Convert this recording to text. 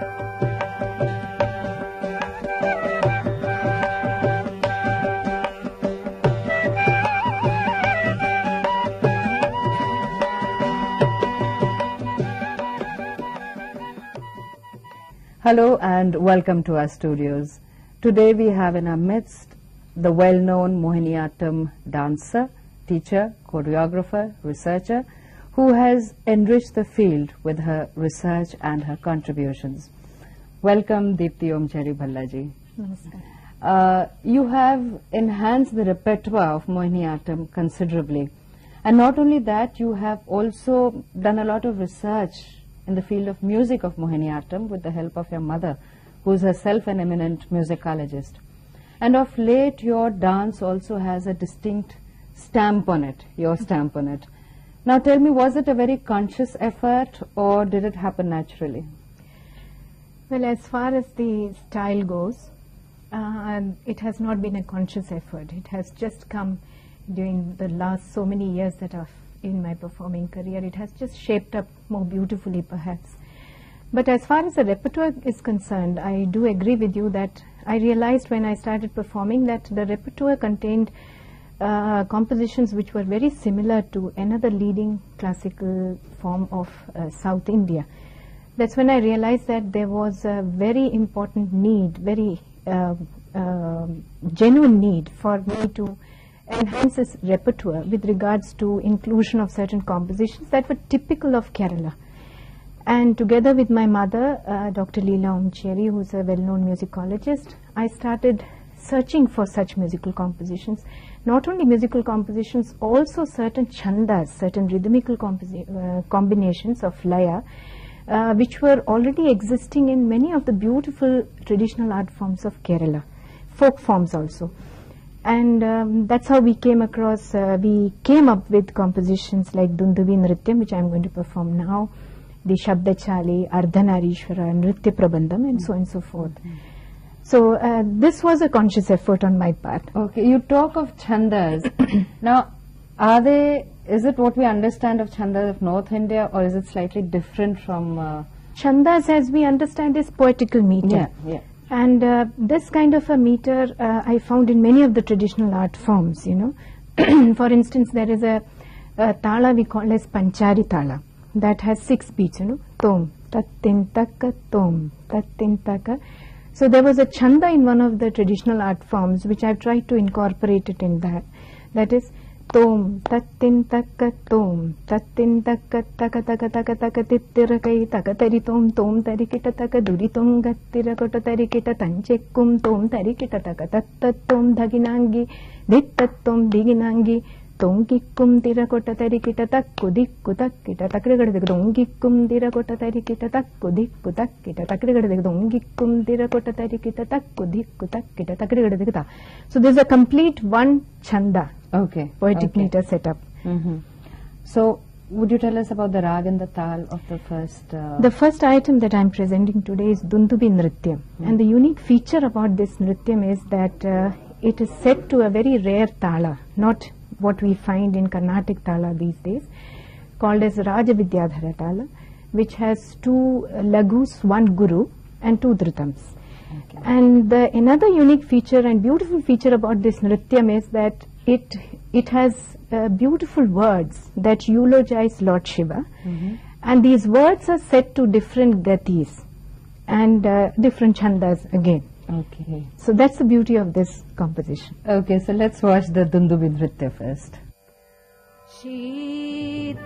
Hello and welcome to our studios. Today we have in our midst the well-known Mohiniyattam dancer, teacher, choreographer, researcher who has enriched the field with her research and her contributions. Welcome Deepti Omchari Bhallaji. Namaskar. You have enhanced the repertoire of Mohiniyattam considerably, and not only that, you have also done a lot of research in the field of music of Mohiniyattam with the help of your mother, who is herself an eminent musicologist. And of late, your dance also has a distinct stamp on it, your stamp on it. Now tell me, was it a very conscious effort or did it happen naturally? Well, as far as the style goes, it has not been a conscious effort. It has just come during the last so many years that I've in my performing career. It has just shaped up more beautifully perhaps. But as far as the repertoire is concerned, I do agree with you that I realized when I started performing that the repertoire contained compositions which were very similar to another leading classical form of South India. That's when I realized that there was a very important need, very genuine need for me to enhance this repertoire with regards to inclusion of certain compositions that were typical of Kerala. And together with my mother, Dr. Leela Omcheri, who is a well-known musicologist, I started searching for such musical compositions. Not only musical compositions, also certain chandas, certain rhythmical combinations of laya, which were already existing in many of the beautiful traditional art forms of Kerala, folk forms also. And that's how we came across, we came up with compositions like Dundubi Nrityam, which I'm going to perform now, the Shabdachali, Ardhanarishwara, Nritya Prabandham, and so on and so forth. So this was a conscious effort on my part. Okay, you talk of chandas. Now, is it what we understand of chandas of North India, or is it slightly different from... Chandas, as we understand, is poetical meter. Yeah. And this kind of a meter I found in many of the traditional art forms, you know. For instance, there is a tala we call as Panchari tala that has 6 beats, you know. Tom, tattin taka, tom, tattin taka. So there was a chanda in one of the traditional art forms which I've tried to incorporate it in that. That is tom, tattin taka, tom, tattin taka, taka taka taka taka tittirakai taka tari tom, tom tari kita taka duri tom gattira kota tari kita tanchekkum tom tari kita taka tattat tom dhaginangi dittat tom diginangi tom kikkum tira kota tari kita takku dikku tak kita takrigadeg tom kikkum tira kota tari kita takku dikku tak kita takrigadeg tom kikkum tira kota tari kita takku dikku tak kita takrigadeg ta. So there's a complete one chanda. Okay. Poetic meter setup. So, would you tell us about the rag and the tal of the first... The first item that I'm presenting today is Dundubi Nrityam. And the unique feature about this Nrityam is that it is set to a very rare tala, not what we find in Carnatic tala these days, called as Raja Vidyadhara tala, which has 2 laghus, 1 guru and 2 dhrutams. Okay. And another unique feature and beautiful feature about this Nrityam is that it has beautiful words that eulogize Lord Shiva, and these words are set to different gatis and different chandas again. Okay. So that's the beauty of this composition. Okay, so let's watch the Dundubi Nritya first. Sheetalagam